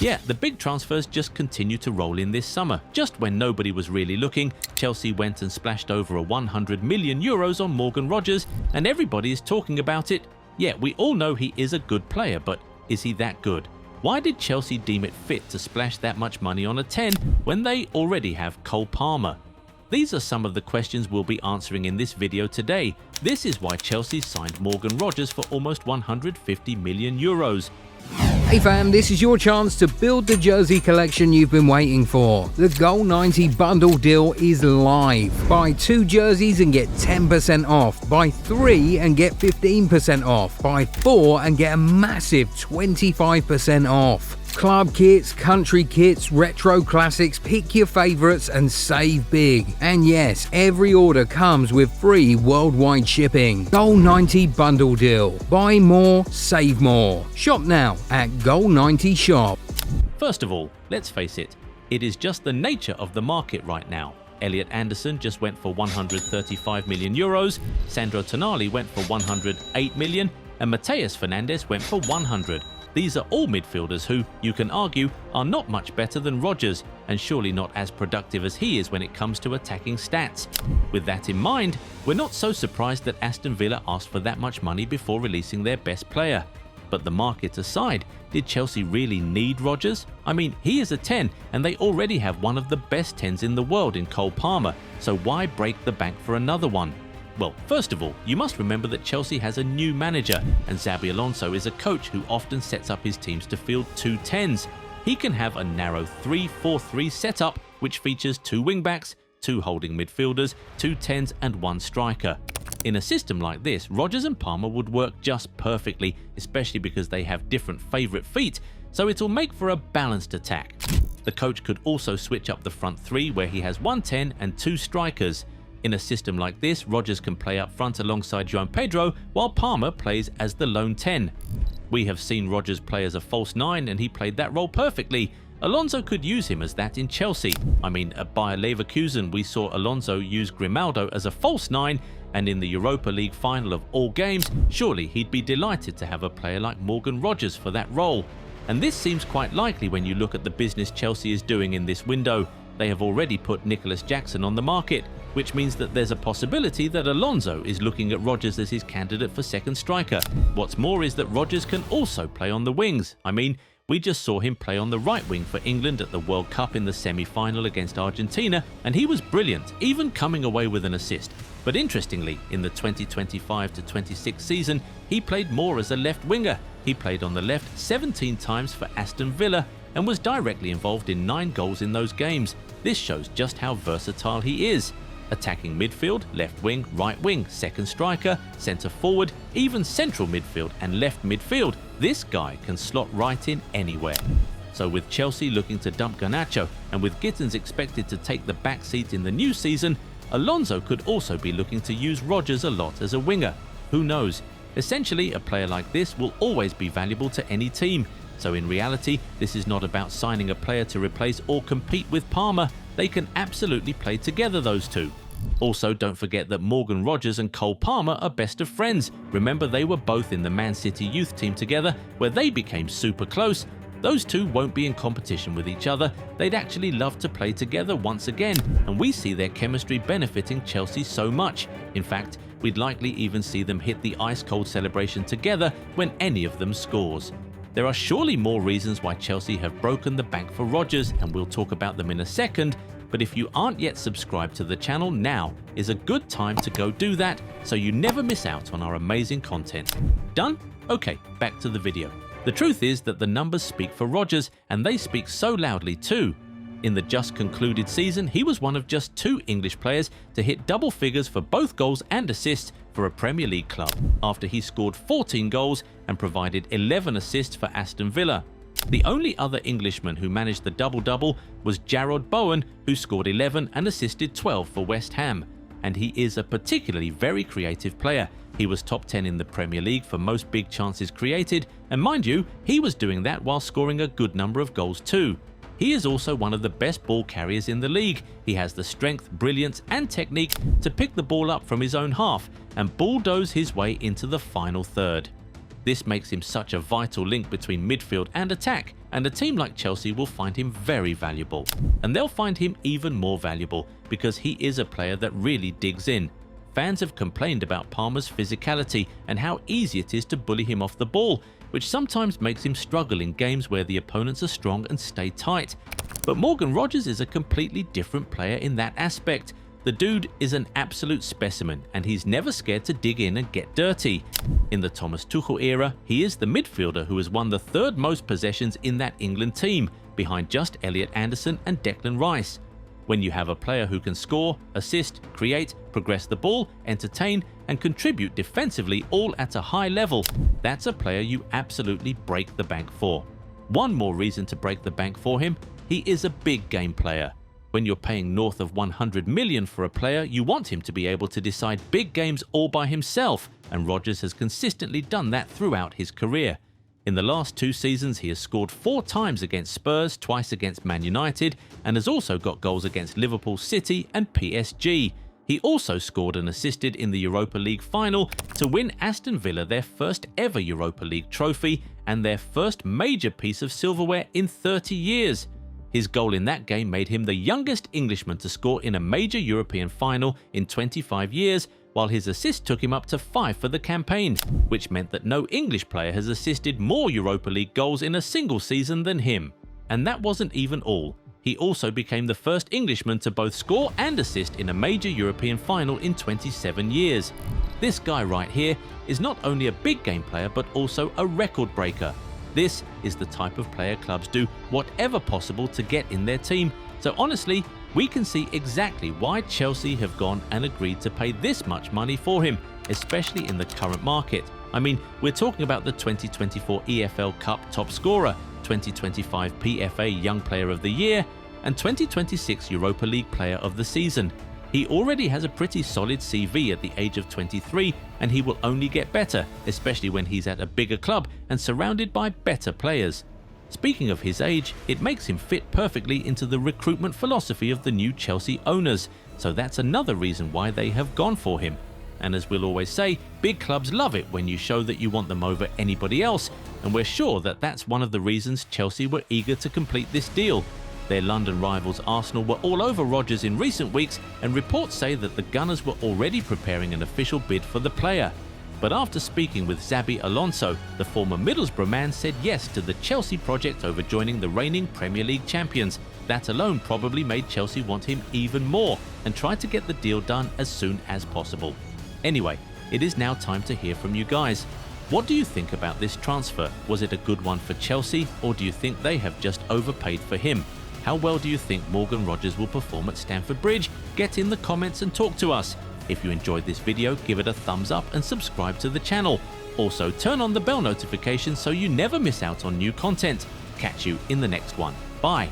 Yeah, the big transfers just continue to roll in this summer. Just when nobody was really looking, Chelsea went and splashed over 100 million euros on Morgan Rogers, and everybody is talking about it. Yeah, we all know he is a good player, but is he that good? Why did Chelsea deem it fit to splash that much money on a 10 when they already have Cole Palmer? These are some of the questions we'll be answering in this video today. This is why Chelsea signed Morgan Rogers for almost 150 million euros. Hey fam, this is your chance to build the jersey collection you've been waiting for. The Goal 90 bundle deal is live. Buy 2 jerseys and get 10% off. Buy 3 and get 15% off. Buy 4 and get a massive 25% off. Club kits, country kits, retro classics, pick your favourites and save big. And yes, every order comes with free worldwide shipping. Goal 90 bundle deal. Buy more, save more. Shop now at Goal 90 Shop. First of all, let's face it, it is just the nature of the market right now. Elliot Anderson just went for 135 million euros, Sandro Tonali went for 108 million, and Mateus Fernandes went for 100. These are all midfielders who, you can argue, are not much better than Rogers, and surely not as productive as he is when it comes to attacking stats. With that in mind, we're not so surprised that Aston Villa asked for that much money before releasing their best player. But the market aside, did Chelsea really need Rogers? I mean, he is a 10, and they already have one of the best 10s in the world in Cole Palmer, so why break the bank for another one? Well, first of all, you must remember that Chelsea has a new manager, and Xabi Alonso is a coach who often sets up his teams to field 2 10s. He can have a narrow 3-4-3 setup, which features 2 wingbacks, 2 holding midfielders, 2 10s and 1 striker. In a system like this, Rogers and Palmer would work just perfectly, especially because they have different favourite feet, so it'll make for a balanced attack. The coach could also switch up the front 3 where he has 1 10 and 2 strikers. In a system like this, Rogers can play up front alongside João Pedro, while Palmer plays as the lone 10. We have seen Rogers play as a false 9 and he played that role perfectly. Alonso could use him as that in Chelsea. I mean, at Bayer Leverkusen we saw Alonso use Grimaldo as a false 9, and in the Europa League final of all games, surely he'd be delighted to have a player like Morgan Rogers for that role. And this seems quite likely when you look at the business Chelsea is doing in this window. They have already put Nicholas Jackson on the market, which means that there's a possibility that Alonso is looking at Rogers as his candidate for second striker. What's more is that Rogers can also play on the wings. I mean, we just saw him play on the right wing for England at the World Cup in the semi-final against Argentina, and he was brilliant, even coming away with an assist. But interestingly, in the 2025-26 season, he played more as a left winger. He played on the left 17 times for Aston Villa and was directly involved in 9 goals in those games. This shows just how versatile he is. Attacking midfield, left wing, right wing, second striker, centre forward, even central midfield and left midfield, this guy can slot right in anywhere. So with Chelsea looking to dump Garnacho and with Gittins expected to take the back seat in the new season, Alonso could also be looking to use Rogers a lot as a winger. Who knows? Essentially, a player like this will always be valuable to any team. So in reality, this is not about signing a player to replace or compete with Palmer. They can absolutely play together, those two. Also, don't forget that Morgan Rogers and Cole Palmer are best of friends. Remember, they were both in the Man City youth team together, where they became super close. Those two won't be in competition with each other. They'd actually love to play together once again, and we see their chemistry benefiting Chelsea so much. In fact, we'd likely even see them hit the ice-cold celebration together when any of them scores. There are surely more reasons why Chelsea have broken the bank for Rogers, and we'll talk about them in a second, but if you aren't yet subscribed to the channel, now is a good time to go do that so you never miss out on our amazing content. Done? Okay, back to the video. The truth is that the numbers speak for Rogers, and they speak so loudly too. In the just concluded season, he was one of just 2 English players to hit double figures for both goals and assists for a Premier League club, after he scored 14 goals and provided 11 assists for Aston Villa. The only other Englishman who managed the double-double was Jarrod Bowen, who scored 11 and assisted 12 for West Ham. And he is a particularly very creative player. He was top 10 in the Premier League for most big chances created, and mind you, he was doing that while scoring a good number of goals too. He is also one of the best ball carriers in the league. He has the strength, brilliance and technique to pick the ball up from his own half and bulldoze his way into the final third. This makes him such a vital link between midfield and attack, and a team like Chelsea will find him very valuable. And they'll find him even more valuable because he is a player that really digs in. Fans have complained about Palmer's physicality and how easy it is to bully him off the ball, which sometimes makes him struggle in games where the opponents are strong and stay tight. But Morgan Rogers is a completely different player in that aspect. The dude is an absolute specimen, and he's never scared to dig in and get dirty. In the Thomas Tuchel era, he is the midfielder who has won the third most possessions in that England team, behind just Elliot Anderson and Declan Rice. When you have a player who can score, assist, create, progress the ball, entertain, and contribute defensively all at a high level, that's a player you absolutely break the bank for. One more reason to break the bank for him: he is a big game player. When you're paying north of 100 million for a player, you want him to be able to decide big games all by himself, and Rodgers has consistently done that throughout his career. In the last 2 seasons, he has scored 4 times against Spurs, twice against Man United, and has also got goals against Liverpool, City and PSG. He also scored and assisted in the Europa League final to win Aston Villa their first ever Europa League trophy and their first major piece of silverware in 30 years. His goal in that game made him the youngest Englishman to score in a major European final in 25 years, while his assist took him up to 5 for the campaign, which meant that no English player has assisted more Europa League goals in a single season than him. And that wasn't even all. He also became the first Englishman to both score and assist in a major European final in 27 years. This guy right here is not only a big game player but also a record breaker. This is the type of player clubs do whatever possible to get in their team, so honestly, we can see exactly why Chelsea have gone and agreed to pay this much money for him, especially in the current market. I mean, we're talking about the 2024 EFL Cup top scorer, 2025 PFA Young Player of the Year, and 2026 Europa League Player of the Season. He already has a pretty solid CV at the age of 23, and he will only get better, especially when he's at a bigger club and surrounded by better players. Speaking of his age, it makes him fit perfectly into the recruitment philosophy of the new Chelsea owners, so that's another reason why they have gone for him. And as we'll always say, big clubs love it when you show that you want them over anybody else, and we're sure that that's one of the reasons Chelsea were eager to complete this deal. Their London rivals Arsenal were all over Rodgers in recent weeks, and reports say that the Gunners were already preparing an official bid for the player. But after speaking with Xabi Alonso, the former Middlesbrough man said yes to the Chelsea project over joining the reigning Premier League champions. That alone probably made Chelsea want him even more and try to get the deal done as soon as possible. Anyway, it is now time to hear from you guys. What do you think about this transfer? Was it a good one for Chelsea, or do you think they have just overpaid for him? How well do you think Morgan Rogers will perform at Stamford Bridge? Get in the comments and talk to us. If you enjoyed this video, give it a thumbs up and subscribe to the channel. Also, turn on the bell notifications so you never miss out on new content. Catch you in the next one. Bye.